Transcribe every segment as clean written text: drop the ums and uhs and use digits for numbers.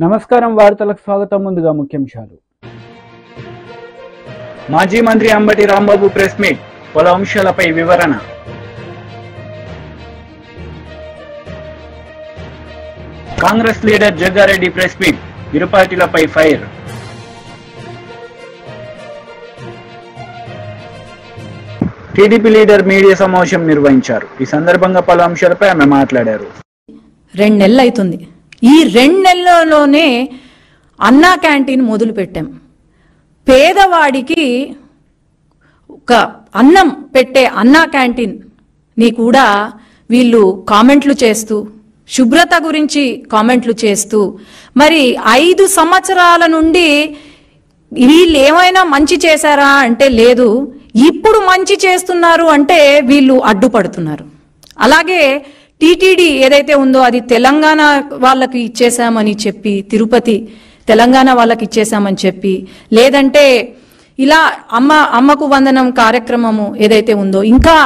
నమస్కారం వార్తలకు స్వాగతం. ముందుగా ముఖ్యాంశాలు. మాజీ మంత్రి అంబటి రాంబాబు ప్రెస్ మీట్, పలు అంశాలపై వివరణ. Congress leader Jagga Reddy press meet, ఇరు పార్టీలపై ఫైర్. టీడీపీ లీడర్ మీడియా సమావేశం నిర్వహించారు. ఈ సందర్భంగా పలు అంశాలపై ఆమె మాట్లాడారు. 2 నెలలు అవుతుంది. ఈ 2 నెలల్లోనే అన్నా క్యాంటీన్ మొదలు పెట్టాం. పేదవాడికి ఒక అన్నం పెట్టే అన్నా క్యాంటీన్ ని కూడా వీళ్ళు కామెంట్లు చేస్తూ, శుభ్రత గురించి కామెంట్లు చేస్తూ, మరి 5 సంవత్సరాల నుండి వీళ్ళు ఏమైనా మంచి చేశారా అంటే లేదు, ఇప్పుడు మంచి చేస్తున్నారు అంటే వీళ్ళు అడ్డుపడుతున్నారు. అలాగే టీటీడీ ఏదైతే ఉందో అది తెలంగాణ వాళ్ళకి ఇచ్చేసామని చెప్పి, తిరుపతి తెలంగాణ వాళ్ళకి ఇచ్చేసామని చెప్పి, లేదంటే ఇలా అమ్మకు వందనం కార్యక్రమము ఏదైతే ఉందో ఇంకా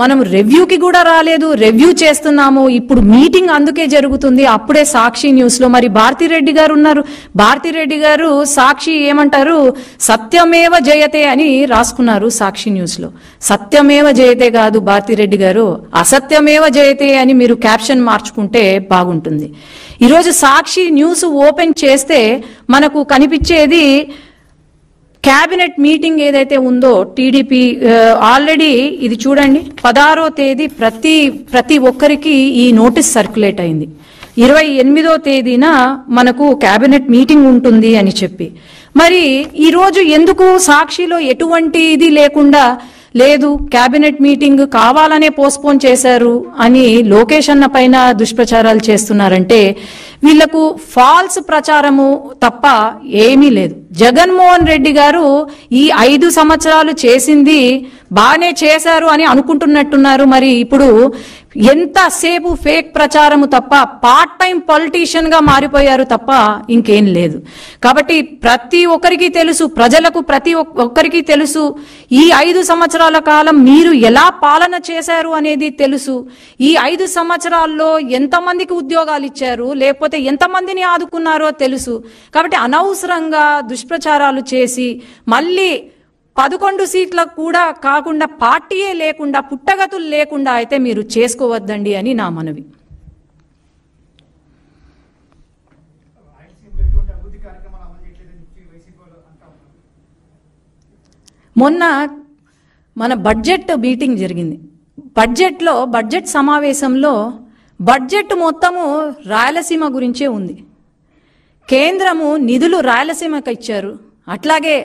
మనం రివ్యూకి కూడా రాలేదు, రివ్యూ చేస్తున్నాము. ఇప్పుడు మీటింగ్ అందుకే జరుగుతుంది. అప్పుడే సాక్షి న్యూస్ లో మరి భారతిరెడ్డి గారు ఉన్నారు. భారతిరెడ్డి గారు సాక్షి ఏమంటారు, సత్యమేవ జయతే అని రాసుకున్నారు సాక్షి న్యూస్ లో. సత్యమేవ జయతే కాదు భారతిరెడ్డి గారు, అసత్యమేవ జయతే అని మీరు క్యాప్షన్ మార్చుకుంటే బాగుంటుంది. ఈరోజు సాక్షి న్యూస్ ఓపెన్ చేస్తే మనకు కనిపించేది క్యాబినెట్ మీటింగ్ ఏదైతే ఉందో టీడీపీ ఆల్రెడీ ఇది చూడండి, 16వ తేదీ ప్రతి ఒక్కరికి ఈ నోటీస్ సర్క్యులేట్ అయింది. 28వ తేదీన మనకు క్యాబినెట్ మీటింగ్ ఉంటుంది అని చెప్పి, మరి ఈరోజు ఎందుకు సాక్షిలో ఎటువంటి ఇది లేకుండా లేదు, క్యాబినెట్ మీటింగ్ కావాలనే పోస్ట్పోన్ చేశారు అని లోకేష్ అన్న పైన దుష్ప్రచారాలు చేస్తున్నారంటే వీళ్లకు ఫాల్స్ ప్రచారము తప్ప ఏమీ లేదు. జగన్మోహన్ రెడ్డి గారు ఈ 5 సంవత్సరాలు చేసింది బాగానే చేశారు అని అనుకుంటున్నట్టున్నారు. మరి ఇప్పుడు ఎంతసేపు ఫేక్ ప్రచారము తప్ప, పార్ట్ టైం పొలిటీషియన్ గా మారిపోయారు తప్ప ఇంకేం లేదు. కాబట్టి ప్రతి ఒక్కరికి తెలుసు, ప్రజలకు ప్రతి ఒక్కరికి తెలుసు, ఈ 5 సంవత్సరాల కాలం మీరు ఎలా పాలన చేశారు అనేది తెలుసు. ఈ 5 సంవత్సరాల్లో ఎంతమందికి ఉద్యోగాలు ఇచ్చారు, లేకపోతే ఎంతమందిని ఆదుకున్నారో తెలుసు. కాబట్టి అనవసరంగా దుష్ప్రచారాలు చేసి మళ్ళీ 11 సీట్లకు కూడా కాకుండా, పార్టీయే లేకుండా, పుట్టగతులు లేకుండా అయితే మీరు చేసుకోవద్దండి అని నా మనవి. మొన్న మన బడ్జెట్ మీటింగ్ జరిగింది. బడ్జెట్ సమావేశంలో బడ్జెట్ మొత్తము రాయలసీమ గురించే ఉంది. కేంద్రము నిధులు రాయలసీమకు ఇచ్చారు. అట్లాగే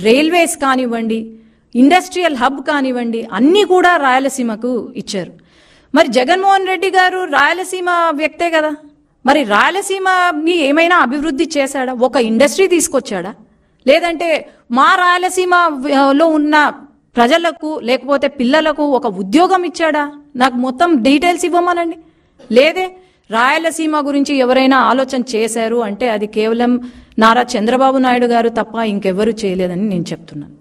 రైల్వేస్ కానివ్వండి, ఇండస్ట్రియల్ హబ్ కానివ్వండి, అన్నీ కూడా రాయలసీమకు ఇచ్చారు. మరి జగన్మోహన్ రెడ్డి గారు రాయలసీమ వ్యక్తే కదా, మరి రాయలసీమని ఏమైనా అభివృద్ధి చేశాడా? ఒక ఇండస్ట్రీ తీసుకొచ్చాడా? లేదంటే మా రాయలసీమలో ఉన్న ప్రజలకు లేకపోతే పిల్లలకు ఒక ఉద్యోగం ఇచ్చాడా? నాకు మొత్తం డీటెయిల్స్ ఇవ్వమనండి. లేదే. రాయలసీమ గురించి ఎవరైనా ఆలోచన చేశారు అంటే అది కేవలం నారా చంద్రబాబు నాయుడు గారు తప్ప ఇంకెవరూ చేయలేదని నేను చెప్తున్నాను.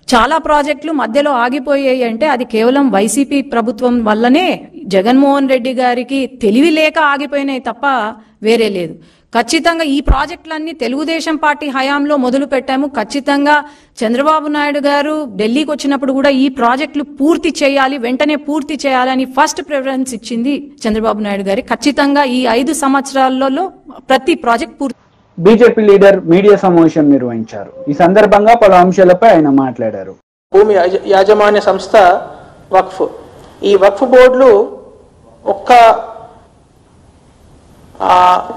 చాలా ప్రాజెక్టులు మధ్యలో ఆగిపోయాయి అంటే అది కేవలం వైసీపీ ప్రభుత్వం వల్లనే, జగన్మోహన్ రెడ్డి గారికి తెలివి లేక ఆగిపోయినాయి తప్ప వేరే లేదు. ఖచ్చితంగా ఈ ప్రాజెక్టులన్నీ తెలుగుదేశం పార్టీ హయాంలో మొదలు పెట్టాము. ఖచ్చితంగా చంద్రబాబు నాయుడు గారు ఢిల్లీకి వచ్చినప్పుడు కూడా ఈ ప్రాజెక్టులు పూర్తి చేయాలి, వెంటనే పూర్తి చేయాలని ఫస్ట్ ప్రిఫరెన్స్ ఇచ్చింది చంద్రబాబు నాయుడు గారి. ఖచ్చితంగా ఈ 5 సంవత్సరాలలో ప్రతి ప్రాజెక్ట్ పూర్తి. బీజేపీ లీడర్ మీడియా సమావేశం నిర్వహించారు. ఈ సందర్భంగా పలు అంశాలపై ఆయన మాట్లాడారు. భూమి యాజమాన్య సంస్థ వక్ఫ్, ఈ వక్ఫ్ బోర్డులు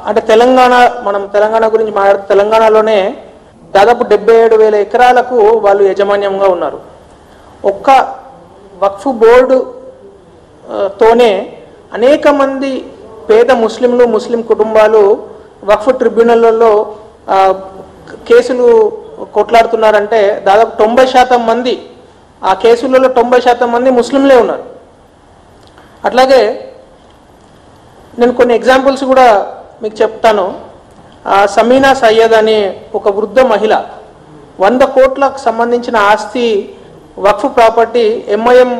అంటే మనం తెలంగాణ గురించి మాట్లాడితే తెలంగాణలోనే దాదాపు 77,000 ఎకరాలకు వాళ్ళు యాజమాన్యంగా ఉన్నారు. ఒక్క వక్ఫ్ బోర్డు తోనే అనేక మంది పేద ముస్లిం కుటుంబాలు వక్ఫ్ ట్రిబ్యునల్లో కేసులు కొట్లాడుతున్నారంటే దాదాపు 90% మంది, ఆ కేసులలో 90% మంది ముస్లింలే ఉన్నారు. అట్లాగే నేను కొన్ని ఎగ్జాంపుల్స్ కూడా మీకు చెప్తాను. సమీనా సయ్యద్ అనే ఒక వృద్ధ మహిళ 100 కోట్లకు సంబంధించిన ఆస్తి వక్ఫ్ ప్రాపర్టీ ఎంఐఎం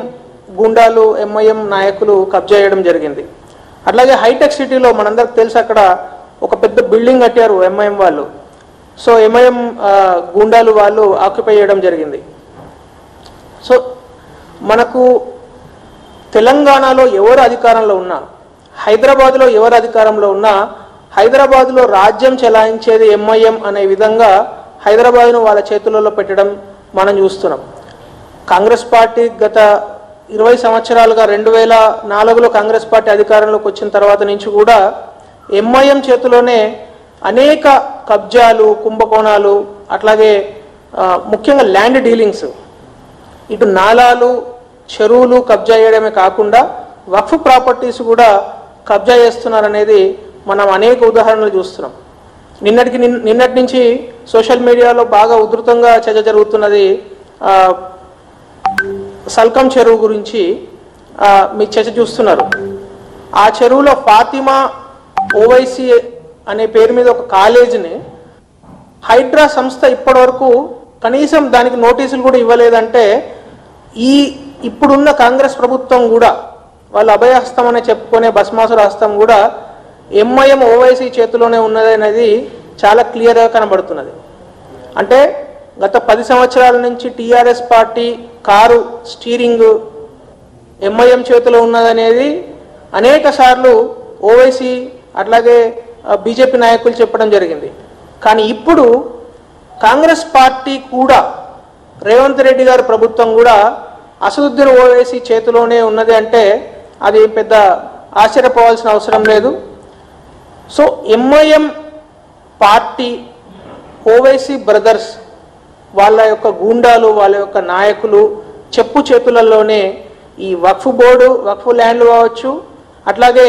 గూండాలు ఎంఐఎం నాయకులు కబ్జా చేయడం జరిగింది. అట్లాగే హైటెక్ సిటీలో మనందరికి తెలుసు, అక్కడ ఒక పెద్ద బిల్డింగ్ కట్టారు ఎంఐఎం వాళ్ళు. సో ఎంఐఎం గూండాలు వాళ్ళు ఆక్యుపై చేయడం జరిగింది. సో మనకు తెలంగాణలో ఎవరు అధికారంలో ఉన్నా, హైదరాబాద్లో ఎవరు అధికారంలో ఉన్నా, హైదరాబాద్లో రాజ్యం చెలాయించేది ఎంఐఎం అనే విధంగా హైదరాబాద్ను వాళ్ళ చేతులలో పెట్టడం మనం చూస్తున్నాం. కాంగ్రెస్ పార్టీ గత 20 సంవత్సరాలుగా 2004లో కాంగ్రెస్ పార్టీ అధికారంలోకి వచ్చిన తర్వాత నుంచి కూడా ఎంఐఎం చేతిలోనే అనేక కబ్జాలు, కుంభకోణాలు, అట్లాగే ముఖ్యంగా ల్యాండ్ డీలింగ్స్, ఇటు నాలాలు, చెరువులు కబ్జా చేయడమే కాకుండా వక్ఫ్ ప్రాపర్టీస్ కూడా కబ్జా చేస్తున్నారనేది మనం అనేక ఉదాహరణలు చూస్తున్నాం. నిన్నటి నుంచి సోషల్ మీడియాలో బాగా ఉధృతంగా చర్చ జరుగుతున్నది సల్కం చెరువు గురించి. మీకు చర్చ చూస్తున్నారు. ఆ చెరువులో ఫాతిమా ఓవైసీ అనే పేరు మీద ఒక కాలేజీని హైడ్రా సంస్థ ఇప్పటివరకు కనీసం దానికి నోటీసులు కూడా ఇవ్వలేదంటే, ఇప్పుడున్న కాంగ్రెస్ ప్రభుత్వం కూడా వాళ్ళు అభయహస్తం అనే చెప్పుకునే భస్మాసుర హస్తం కూడా ఎంఐఎం ఓవైసీ చేతిలోనే ఉన్నది అనేది చాలా క్లియర్గా కనబడుతున్నది. అంటే గత 10 సంవత్సరాల నుంచి TRS party car steering MIM చేతిలో ఉన్నదనేది అనేక సార్లు ఓవైసీ అట్లాగే బీజేపీ నాయకులు చెప్పడం జరిగింది. కానీ ఇప్పుడు కాంగ్రెస్ పార్టీ కూడా, రేవంత్ రెడ్డి గారి ప్రభుత్వం కూడా అసదుద్దీన్ ఓవైసీ చేతిలోనే ఉన్నది అంటే అది పెద్ద ఆశ్చర్యపోవాల్సిన అవసరం లేదు. So MIM party, Owaisi brothers, వాళ్ళ యొక్క గూండాలు, వాళ్ళ యొక్క నాయకులు చెప్పు చేతులలోనే ఈ వక్ఫ్ బోర్డు, వక్ఫ్ ల్యాండ్లు కావచ్చు, అట్లాగే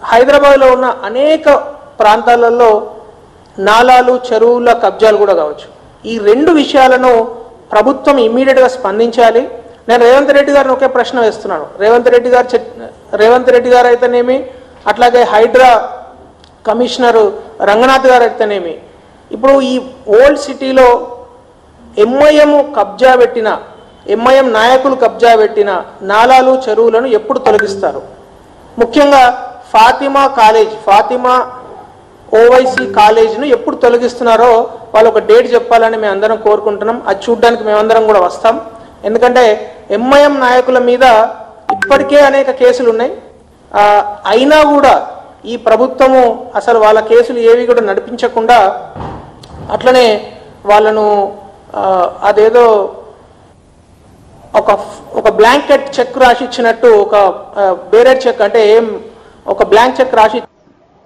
హైదరాబాద్లో ఉన్న అనేక ప్రాంతాలలో నాలాలు, చెరువుల కబ్జాలు కూడా కావచ్చు. ఈ 2 విషయాలను ప్రభుత్వం ఇమ్మీడియట్గా స్పందించాలి. నేను రేవంత్ రెడ్డి గారిని ఒకే ప్రశ్న వేస్తున్నాను. రేవంత్ రెడ్డి గారు అయితేనేమి, అట్లాగే హైడ్రా కమిషనరు రంగనాథ్ గారు అయితేనేమి, ఇప్పుడు ఈ ఓల్డ్ సిటీలో ఎంఐఎం కబ్జా పెట్టిన, ఎంఐఎం నాయకులు కబ్జా పెట్టిన నాలాలు, చెరువులను ఎప్పుడు తొలగిస్తారు? ముఖ్యంగా ఫాతిమా ఓవైసీ కాలేజీను ఎప్పుడు తొలగిస్తున్నారో వాళ్ళు ఒక డేట్ చెప్పాలని మేము అందరం కోరుకుంటున్నాం. అది చూడడానికి మేమందరం కూడా వస్తాం. ఎందుకంటే ఎంఐఎం నాయకుల మీద ఇప్పటికే అనేక కేసులు ఉన్నాయి. అయినా కూడా ఈ ప్రభుత్వము అసలు వాళ్ళ కేసులు ఏవి కూడా నడిపించకుండా అట్లనే వాళ్ళను అదేదో ఒక బ్లాంకెట్ చెక్ రాసి ఇచ్చినట్టు, ఒక బేరెడ్ చెక్ అంటే ఒక బ్లాంక్ చెక్ రాసి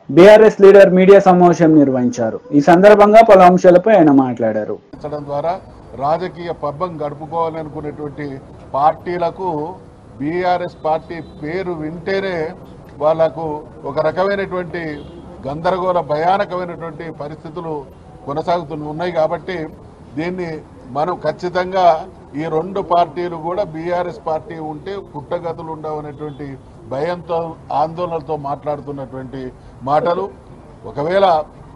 బీఆర్ఎస్ లీడర్ మీడియా సమావేశం నిర్వహించారు. ఈ సందర్భంగా పలు అంశాలపై ఆయన మాట్లాడారు. ద్వారా రాజకీయ పబ్బం గడుపుకోవాలనుకునేటువంటి పార్టీలకు బీఆర్ఎస్ పార్టీ పేరు వింటేనే వాళ్లకు ఒక రకమైనటువంటి గందరగోళ, భయానకమైనటువంటి పరిస్థితులు కొనసాగుతున్నాయి. కాబట్టి దీన్ని మనం ఖచ్చితంగా ఈ 2 పార్టీలు కూడా బీఆర్ఎస్ పార్టీ ఉంటే పుట్టగతులు ఉండవనేటువంటి భయంతో, ఆందోళనలతో మాట్లాడుతున్నటువంటి మాటలు. ఒకవేళ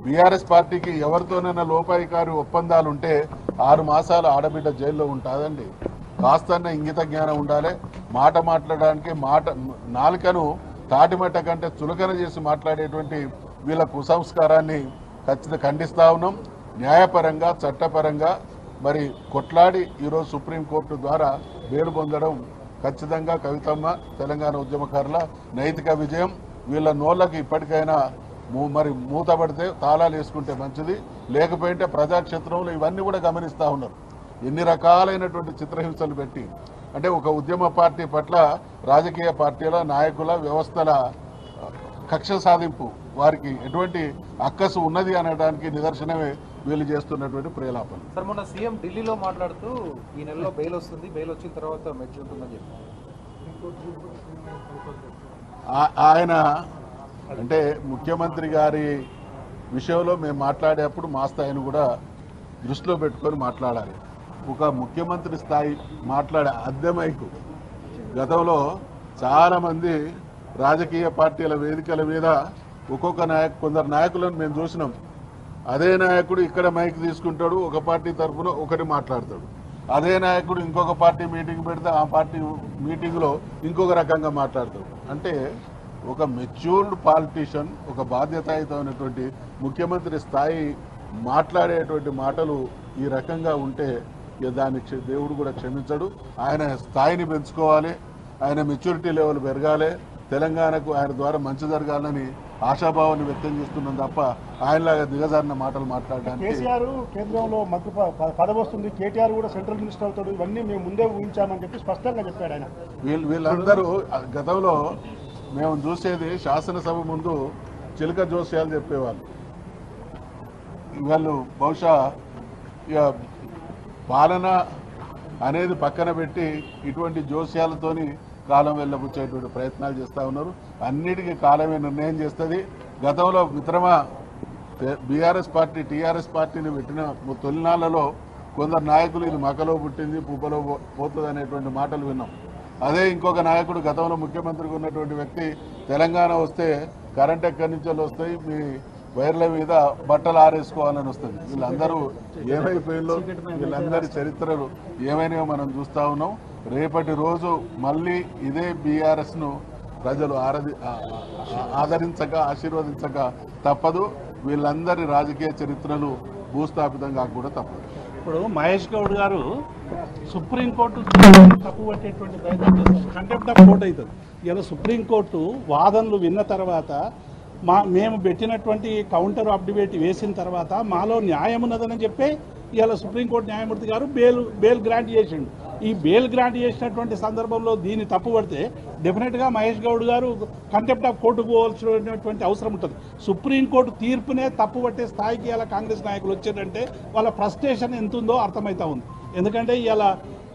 బీఆర్ఎస్ పార్టీకి ఎవరితోనైనా లోపాయికారి ఒప్పందాలు ఉంటే 6 మాసాలు ఆడబిడ్డ జైల్లో ఉంటుందండి. కాస్తన్న ఇంగిత జ్ఞానం ఉండాలి. మాట్లాడడానికి నాలుకను తాటిమట్ట కంటే చులకన చేసి మాట్లాడేటువంటి వీళ్ళ కుసంస్కారాన్ని ఖచ్చితంగా ఖండిస్తా ఉన్నాం. న్యాయపరంగా, చట్టపరంగా మరి కొట్లాడి ఈరోజు సుప్రీంకోర్టు ద్వారా బెయిల్ పొందడం ఖచ్చితంగా కవితమ్మ, తెలంగాణ ఉద్యమకారుల నైతిక విజయం. వీళ్ళ నోళ్ళకి ఇప్పటికైనా మరి మూతపడితే తాళాలు వేసుకుంటే మంచిది. లేకపోయింటే ప్రజాక్షేత్రంలో ఇవన్నీ కూడా గమనిస్తూ ఉన్నారు. ఎన్ని రకాలైనటువంటి చిత్రహింసలు పెట్టి, అంటే ఒక ఉద్యమ పార్టీ పట్ల రాజకీయ పార్టీల నాయకుల వ్యవస్థల కక్ష సాధింపు, వారికి ఎటువంటి అక్కసు ఉన్నది అనడానికి నిదర్శనమే వీళ్ళు చేస్తున్నటువంటి ప్రేలాపన. సార్, మొన్న సీఎం ఢిల్లీలో మాట్లాడుతూ ఈ నెలలో బెయిల్ వస్తుంది, బెయిల్ వచ్చిన తర్వాత మెచ్చి ఉంటుందని చెప్పి ఆయన అంటే ముఖ్యమంత్రి గారి విషయంలో మేము మాట్లాడేప్పుడు మా స్థాయిని కూడా దృష్టిలో పెట్టుకొని మాట్లాడాలి. ఒక ముఖ్యమంత్రి స్థాయి మాట్లాడే అద్దెమైకు గతంలో చాలామంది రాజకీయ పార్టీల వేదికల మీద కొందరు నాయకులను మేము చూసినాం. అదే నాయకుడు ఇక్కడ మైక్ తీసుకుంటాడు, ఒక పార్టీ తరఫున ఒకటి మాట్లాడతాడు. అదే నాయకుడు ఇంకొక పార్టీ మీటింగ్ పెడితే ఆ పార్టీ మీటింగ్లో ఇంకొక రకంగా మాట్లాడతాడు. అంటే ఒక మెచ్యూర్డ్ పాలిటీషియన్, ఒక బాధ్యతాయుతమైనటువంటి ముఖ్యమంత్రి స్థాయి మాట్లాడేటువంటి మాటలు ఈ రకంగా ఉంటే దాన్ని దేవుడు కూడా క్షమించడు. ఆయన స్థాయిని పెంచుకోవాలి, ఆయన మెచ్యూరిటీ లెవెల్ పెరగాలి, తెలంగాణకు ఆయన ద్వారా మంచి జరగాలని ఆశాభావాన్ని వ్యక్తం చేస్తున్నాం తప్ప ఆయనలాగా దిగజారిన మాటలు మాట్లాడడానికి. కేసీఆర్ కేంద్రంలో మంత్రి పదవి వస్తుంది, కేటీఆర్ కూడా సెంట్రల్ మినిస్టర్ అవుతాడు, ఇవన్నీ మేము ముందే ఊహించామని చెప్పి స్పష్టంగా చెప్పాడు ఆయన. వీళ్ళందరూ గతంలో మేము చూసేది శాసనసభ ముందు చిలక జోస్యాలు చెప్పేవాళ్ళు. వాళ్ళు బహుశా ఇక పాలన అనేది పక్కన పెట్టి ఇటువంటి జోస్యాలతోని కాలం వెళ్ళబుచ్చేటువంటి ప్రయత్నాలు చేస్తూ ఉన్నారు. అన్నిటికీ కాలమే నిర్ణయం చేస్తుంది. గతంలో మిత్రమా బీఆర్ఎస్ పార్టీ టీఆర్ఎస్ పార్టీని పెట్టిన తొలినాళ్లలో కొందరు నాయకులు ఇది మకలో పుట్టింది పుబ్బలో పోతుంది అనేటువంటి మాటలు విన్నాం. అదే ఇంకొక నాయకుడు గతంలో ముఖ్యమంత్రిగా ఉన్నటువంటి వ్యక్తి తెలంగాణ వస్తే కరెంట్ ఎక్కడి నుంచి వస్తాయి, మీ వైర్ల మీద బట్టలు ఆరేసుకోవాలని వస్తుంది. వీళ్ళందరూ ఏమైపోయిందో, వీళ్ళందరి చరిత్రలు ఏమైనా మనం చూస్తూ ఉన్నాం. రేపటి రోజు మళ్ళీ ఇదే బీఆర్ఎస్ను ప్రజలు ఆదరించక ఆశీర్వదించక తప్పదు. వీళ్ళందరి రాజకీయ చరిత్రలు భూస్థాపితంగా కూడా తప్పదు. ఇప్పుడు మహేష్ గౌడ్ గారు సుప్రీంకోర్టు తప్పు పట్టేటువంటి ప్రయత్నం చేస్తారు, కంటెంప్ట్ ఆఫ్ కోర్ట్ అవుతుంది. ఇలా సుప్రీంకోర్టు వాదనలు విన్న తర్వాత మేము పెట్టినటువంటి కౌంటర్ ఆఫ్ డిబేట్ వేసిన తర్వాత మాలో న్యాయం ఉన్నదని చెప్పి ఇలా సుప్రీంకోర్టు న్యాయమూర్తి గారు బెయిల్ గ్రాంట్ చేసిండు. ఈ బెయిల్ గ్రాంట్ చేసినటువంటి సందర్భంలో దీన్ని తప్పుపడితే డెఫినెట్గా మహేష్ గౌడ్ గారు కంటెంప్ట్ ఆఫ్ కోర్టుకు పోవాల్సినటువంటి అవసరం ఉంటుంది. సుప్రీంకోర్టు తీర్పునే తప్పుపట్టే స్థాయికి ఇలా కాంగ్రెస్ నాయకులు వచ్చారంటే వాళ్ళ ఫ్రస్ట్రేషన్ ఎంత ఉందో అర్థమవుతా ఉంది. ఎందుకంటే ఇలా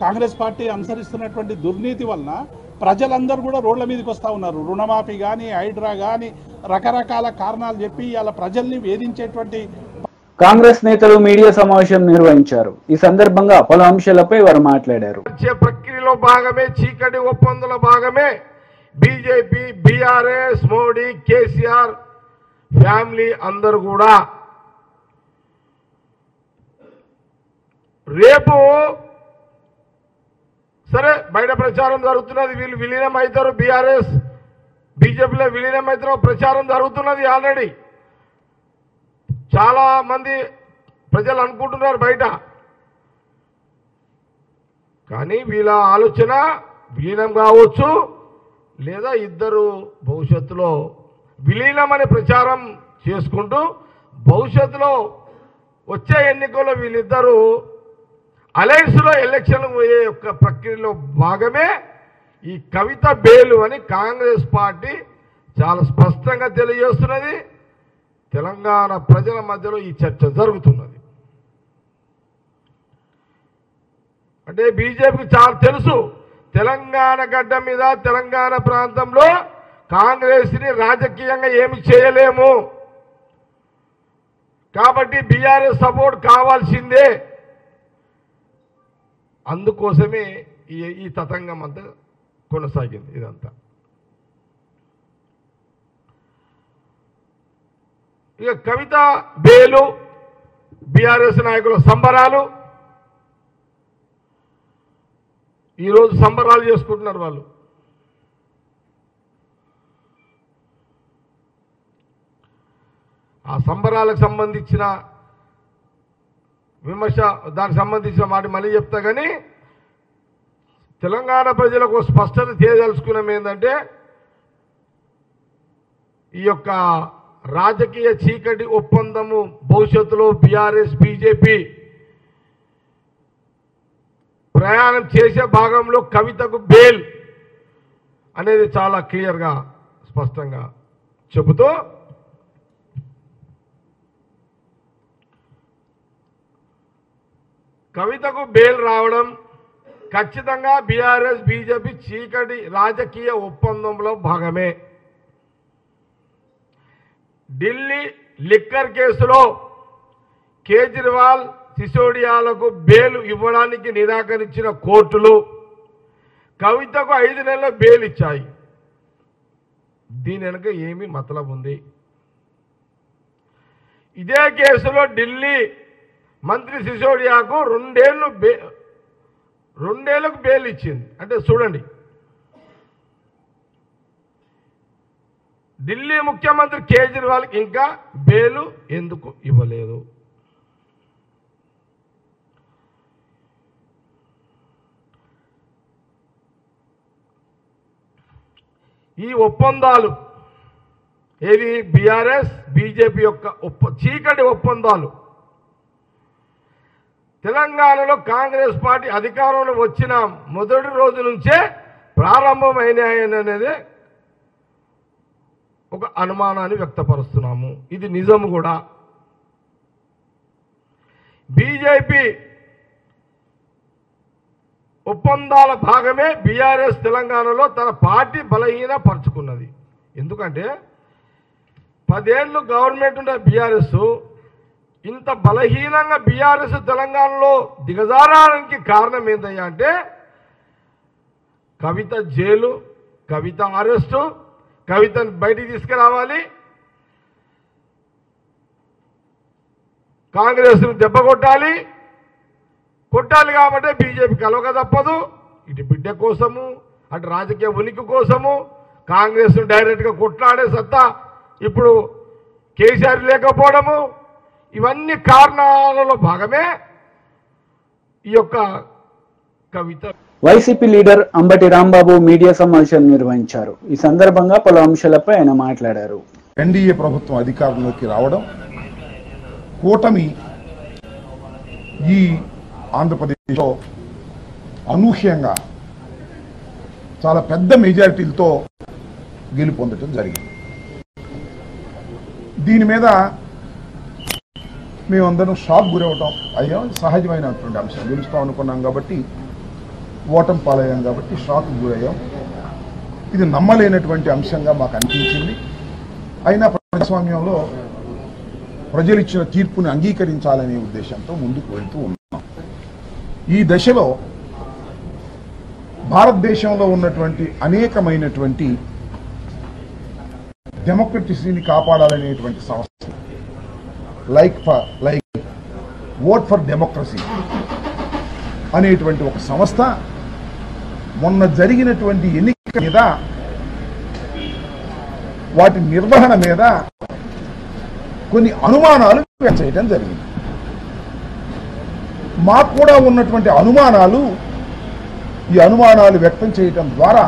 కాంగ్రెస్ పార్టీ అనుసరిస్తున్నటువంటి దుర్నీతి వలన ప్రజలందరూ కూడా రోడ్ల మీదకి వస్తూ ఉన్నారు. రుణమాఫీ కానీ హైడ్రా కానీ రకరకాల కారణాలు చెప్పి ఇలా ప్రజల్ని వేధించేటువంటి కాంగ్రెస్ నేతలు మీడియా సమావేశం నిర్వహించారు. ఈ సందర్భంగా పలు అంశాలపై వారు మాట్లాడారు. ప్రక్రియలో భాగమే చీకటి ఒప్పందంలో భాగమే BJP, BRS, Modi, KCR family అందరూ కూడా రేపు సరే బయట ప్రచారం జరుగుతున్నది, వీళ్ళు విలీనం అవుతారు, బీఆర్ఎస్ బీజేపీలో విలీనం అవుతారు ప్రచారం జరుగుతున్నది. ఆల్రెడీ చాలా మంది ప్రజలు అనుకుంటున్నారు బయట. కానీ వీళ్ళ ఆలోచన విలీనం కావచ్చు, లేదా ఇద్దరు భవిష్యత్తులో విలీనం అనే ప్రచారం చేసుకుంటూ భవిష్యత్తులో వచ్చే ఎన్నికల్లో వీళ్ళిద్దరూ అలయన్స్లో ఎలక్షన్ పోయే యొక్క ప్రక్రియలో భాగమే ఈ కవిత బెయిల్ అని కాంగ్రెస్ పార్టీ చాలా స్పష్టంగా తెలియజేస్తున్నది. తెలంగాణ ప్రజల మధ్యలో ఈ చర్చ జరుగుతున్నది. అంటే బీజేపీకి చాలా తెలుసు, తెలంగాణ గడ్డ మీద తెలంగాణ ప్రాంతంలో కాంగ్రెస్ని రాజకీయంగా ఏమి చేయలేము, కాబట్టి బీఆర్ఎస్ సపోర్ట్ కావాల్సిందే. అందుకోసమే ఈ తతంగం అంతా కొనసాగింది. ఇదంతా ఇక కవిత బెయిలు, బీఆర్ఎస్ నాయకుల సంబరాలు, ఈరోజు సంబరాలు చేసుకుంటున్నారు వాళ్ళు. ఆ సంబరాలకు సంబంధించిన విమర్శ, దానికి సంబంధించిన మాట మళ్ళీ చెప్తా. కానీ తెలంగాణ ప్రజలకు స్పష్టత చేయదలుచుకున్నాం ఏంటంటే ఈ యొక్క రాజకీయ చీకటి ఒప్పందము భవిష్యత్తులో బీఆర్ఎస్ బీజేపీ ప్రయాణం చేసే భాగంలో కవితకు బెయిల్ అనేది చాలా క్లియర్గా స్పష్టంగా చెబుతూ కవితకు బెయిల్ రావడం ఖచ్చితంగా బీఆర్ఎస్ బీజేపీ చీకటి రాజకీయ ఒప్పందంలో భాగమే. ఢిల్లీ లిక్కర్ కేసులో కేజ్రీవాల్, సిసోడియాలకు బెయిల్ ఇవ్వడానికి నిరాకరించిన కోర్టులు కవితకు 5 నెలల బెయిల్ ఇచ్చాయి. దీని వెనుక ఏమి మతలబు ఉంది? ఇదే కేసులో ఢిల్లీ మంత్రి సిసోడియాకు 2 ఏళ్ళు 2 ఏళ్లకు బెయిల్ ఇచ్చింది. అంటే చూడండి, ఢిల్లీ ముఖ్యమంత్రి కేజ్రీవాల్కి ఇంకా బెయిల్ ఎందుకు ఇవ్వలేదు? ఈ ఒప్పందాలు ఏది బీఆర్ఎస్ బీజేపీ యొక్క చీకటి ఒప్పందాలు తెలంగాణలో కాంగ్రెస్ పార్టీ అధికారంలో వచ్చిన మొదటి రోజు నుంచే ప్రారంభమైనాయనేది ఒక అనుమానాన్ని వ్యక్తపరుస్తున్నాము. ఇది నిజం కూడా. బీజేపీ ఒప్పందాల భాగమే బీఆర్ఎస్ తెలంగాణలో తన పార్టీ బలహీనపరుచుకున్నది. ఎందుకంటే 10 ఏళ్ళు గవర్నమెంట్ ఉన్న బీఆర్ఎస్ ఇంత బలహీనంగా బీఆర్ఎస్ తెలంగాణలో దిగజారడానికి కారణం ఏంటయ్యా అంటే కవిత జైలు, కవిత అరెస్టు, కవితను బయటికి తీసుకురావాలి, కాంగ్రెస్ను దెబ్బ కొట్టాలి కాబట్టి బీజేపీ కలవక తప్పదు. ఇటు బిడ్డ కోసము, అటు రాజకీయ ఉనికి కోసము కాంగ్రెస్ను డైరెక్ట్గా కొట్లాడే సత్తా ఇప్పుడు కేసీఆర్ లేకపోవడము, ఇవన్నీ కారణాలలో భాగమే ఈ యొక్క కవిత. వైసీపీ లీడర్ అంబటి రాంబాబు మీడియా సమావేశం నిర్వహించారు. ఈ సందర్భంగా పలు అంశాలపై ఆయన మాట్లాడారు. ఎన్డీఏ ప్రభుత్వం అధికారంలోకి రావడం, కూటమి ఈ ఆంధ్రప్రదేశ్లో అనూహ్యంగా చాలా పెద్ద మెజారిటీలతో గెలుపొందడం జరిగింది. దీని మీద మేమందరం షాక్ గురవటం అయ్యాం. సహజమైనటువంటి అంశం. గెలుస్తాం అనుకున్నాం కాబట్టి, ఓటమి పాలయ్యాం కాబట్టి షాక్ గురయ్యాం. ఇది నమ్మలేనటువంటి అంశంగా మాకు అనిపించింది. అయినా ప్రజాస్వామ్యంలో ప్రజలు ఇచ్చిన తీర్పుని అంగీకరించాలనే ఉద్దేశంతో ముందుకు వెళ్తూ ఉన్నాం. ఈ దశలో భారతదేశంలో ఉన్నటువంటి అనేకమైనటువంటి డెమోక్రసీని కాపాడాలనేటువంటి సంస్థ లైక్ ఓట్ ఫర్ డెమోక్రసీ అనేటువంటి ఒక సంస్థ మొన్న జరిగినటువంటి ఎన్నిక మీద, వాటి నిర్వహణ మీద కొన్ని అనుమానాలు వ్యక్తం చేయడం జరిగింది. మాకు కూడా ఉన్నటువంటి అనుమానాలు, ఈ అనుమానాలు వ్యక్తం చేయడం ద్వారా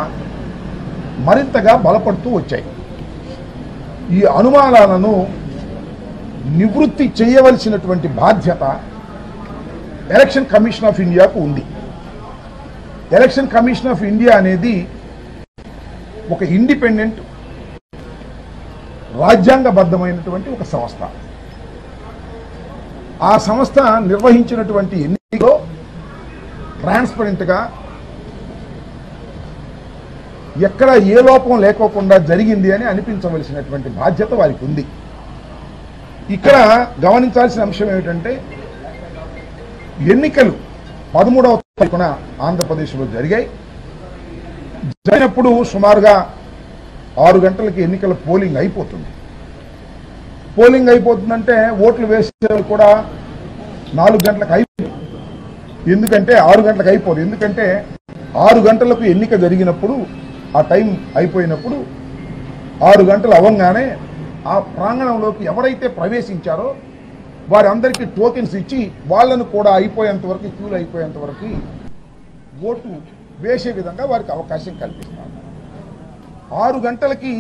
మరింతగా బలపడుతూ వచ్చాయి. ఈ అనుమానాలను నివృత్తి చేయవలసినటువంటి బాధ్యత ఎలక్షన్ కమిషన్ ఆఫ్ ఇండియాకు ఉంది. ఎలక్షన్ కమిషన్ ఆఫ్ ఇండియా అనేది ఒక ఇండిపెండెంట్ రాజ్యాంగబద్ధమైనటువంటి ఒక సంస్థ. ఆ సంస్థ నిర్వహించినటువంటి ఎన్నికలో ట్రాన్స్పరెంట్గా ఎక్కడ ఏ లోపం లేకోకుండా జరిగింది అని అనిపించవలసినటువంటి బాధ్యత వారికి ఉంది. ఇక్కడ గమనించాల్సిన అంశం ఏమిటంటే, ఎన్నికలు 13వ తారీఖున ఆంధ్రప్రదేశ్లో జరిగాయి. జరిగినప్పుడు సుమారుగా 6 గంటలకి ఎన్నికల పోలింగ్ అయిపోతుంది. పోలింగ్ అయిపోతుందంటే ఓట్లు వేసే కూడా 4 గంటలకు అయిపోతుంది. ఎందుకంటే 6 గంటలకు అయిపోదు. ఎందుకంటే 6 గంటలకు ఎన్నిక జరిగినప్పుడు, ఆ టైం అయిపోయినప్పుడు 6 గంటలు అవ్వగానే ఆ ప్రాంగణంలోకి ఎవరైతే ప్రవేశించారో వారందరికీ టోకెన్స్ ఇచ్చి వాళ్ళను కూడా అయిపోయేంత వరకు, క్యూలు అయిపోయేంత వరకు ఓటు వేసే విధంగా వారికి అవకాశం కల్పిస్తారు. 6 గంటలకి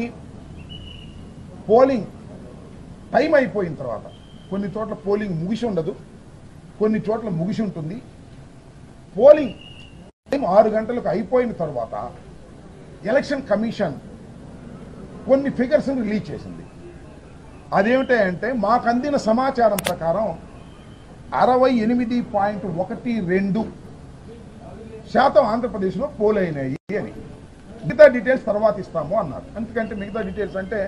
పోలింగ్ టైం అయిపోయిన తర్వాత కొన్ని చోట్ల పోలింగ్ ముగిసి ఉండదు, కొన్ని చోట్ల ముగిసి ఉంటుంది. పోలింగ్ టైం 6 గంటలకు అయిపోయిన తర్వాత ఎలక్షన్ కమిషన్ కొన్ని ఫిగర్స్ని రిలీజ్ చేసింది. అదేమిటంటే, మాకు అందిన సమాచారం ప్రకారం 68.12% ఆంధ్రప్రదేశ్లో పోల్ అయినాయి అని. మిగతా డీటెయిల్స్ తర్వాత ఇస్తాము అన్నారు. ఎందుకంటే మిగతా డీటెయిల్స్ అంటే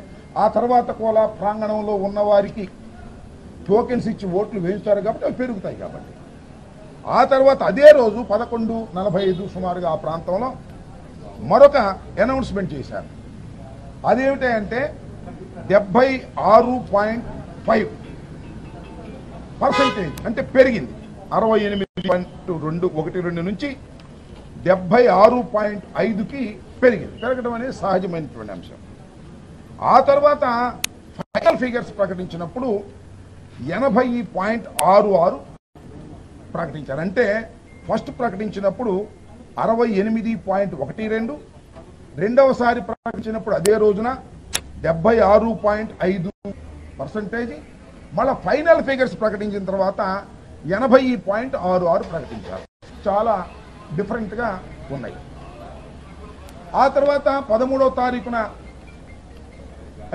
ఆ తర్వాత కూడా ప్రాంగణంలో ఉన్న వారికి టోకెన్స్ ఇచ్చి ఓట్లు వేయించారు కాబట్టి అవి పెరుగుతాయి కాబట్టి. ఆ తర్వాత అదే రోజు 11:45 సుమారుగా ఆ ప్రాంతంలో మరొక అనౌన్స్మెంట్ చేశారు. అదేమిటంటే 76.5% అంటే పెరిగింది. 68.12 నుంచి 76.5కి పెరిగింది. పెరగడం అనేది సహజమైనటువంటి అంశం. ఆ తర్వాత ఫైనల్ ఫిగర్స్ ప్రకటించినప్పుడు 80.66 ప్రకటించారు. అంటే ఫస్ట్ ప్రకటించినప్పుడు 68.12, రెండవసారి ప్రకటించినప్పుడు అదే రోజున 76.5%, మళ్ళీ ఫైనల్ ఫిగర్స్ ప్రకటించిన తర్వాత 80.66 ప్రకటించారు. చాలా డిఫరెంట్గా ఉన్నాయి. ఆ తర్వాత 13వ తారీఖున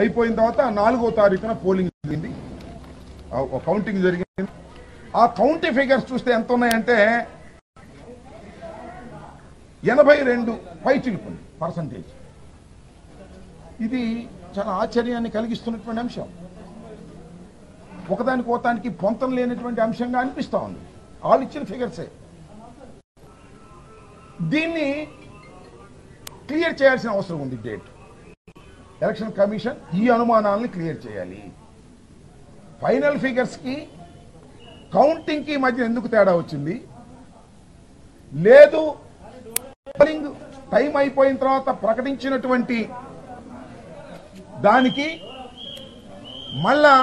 అయిపోయిన తర్వాత 4వ తారీఖున పోలింగ్ జరిగింది, కౌంటింగ్ జరిగింది. ఆ కౌంటింగ్ ఫిగర్స్ చూస్తే ఎంత ఉన్నాయంటే 82 పైచిలుకుంది పర్సంటేజ్. ఇది చాలా ఆశ్చర్యాన్ని కలిగిస్తున్నటువంటి అంశం. ఒకదానికి పొంతం లేనటువంటి అంశంగా అనిపిస్తా ఉంది. వాళ్ళు ఇచ్చిన ఫిగర్సే. దీన్ని క్లియర్ చేయాల్సిన అవసరం ఉంది. డేట్ ఎలక్షన్ కమిషన్ ఈ అనుమానాలను క్లియర్ చేయాలి. ఫైనల్ ఫిగర్స్ కి కౌంటింగ్ కి మధ్య ఎందుకు తేడా వచ్చింది? లేదు పోలింగ్ టైం అయిపోయిన తర్వాత ప్రకటించినటువంటి దానికి మళ్ళా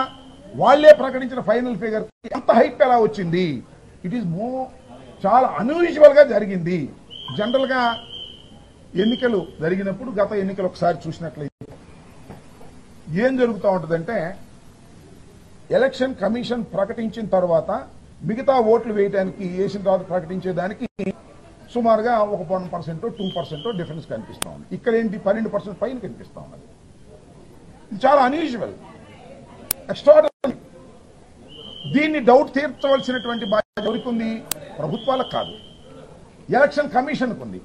వాళ్లే ప్రకటించిన ఫైనల్ ఫిగర్ ఎంత హైప్ ఎలా వచ్చింది? ఇట్ ఈస్ చాలా అన్యూజువల్ గా జరిగింది. జనరల్ గా ఎన్నికలు జరిగినప్పుడు గత ఎన్నికలు ఒకసారి చూసినట్లయితే ఏం జరుగుతూ ఉంటుందంటే, ఎలక్షన్ కమిషన్ ప్రకటించిన తర్వాత మిగతా ఓట్లు వేయడానికి వేసిన తర్వాత ప్రకటించేదానికి సుమారుగా ఒక 1% 2% డిఫరెన్స్ కనిపిస్తూ ఉంది. ఇక్కడ ఏంటి 12% పైన కనిపిస్తూ ఉన్నది. చాలా అన్యూజువల్, ఎక్స్ట్రాఆర్డినరీ. దీన్ని డౌట్ తీర్చవలసినటువంటి బాధ్యత ఎవరికి ఉంది? ప్రభుత్వాలకు కాదు, ఎలక్షన్ కమిషన్కు ఉంది.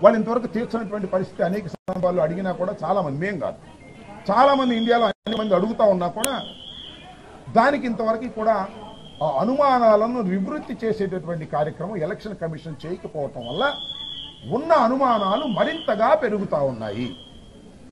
వాళ్ళు ఇంతవరకు తీర్చినటువంటి పరిస్థితి అనేక సందర్భాల్లో అడిగినా కూడా చాలా మంది, మేం కాదు, చాలా మంది ఇండియాలో అన్ని మంది అడుగుతా ఉన్నా కూడా దానికి ఇంతవరకు కూడా ఆ అనుమానాలను నివృత్తి చేసేటటువంటి కార్యక్రమం ఎలక్షన్ కమిషన్ చేయకపోవటం వల్ల ఉన్న అనుమానాలు మరింతగా పెరుగుతా ఉన్నాయి.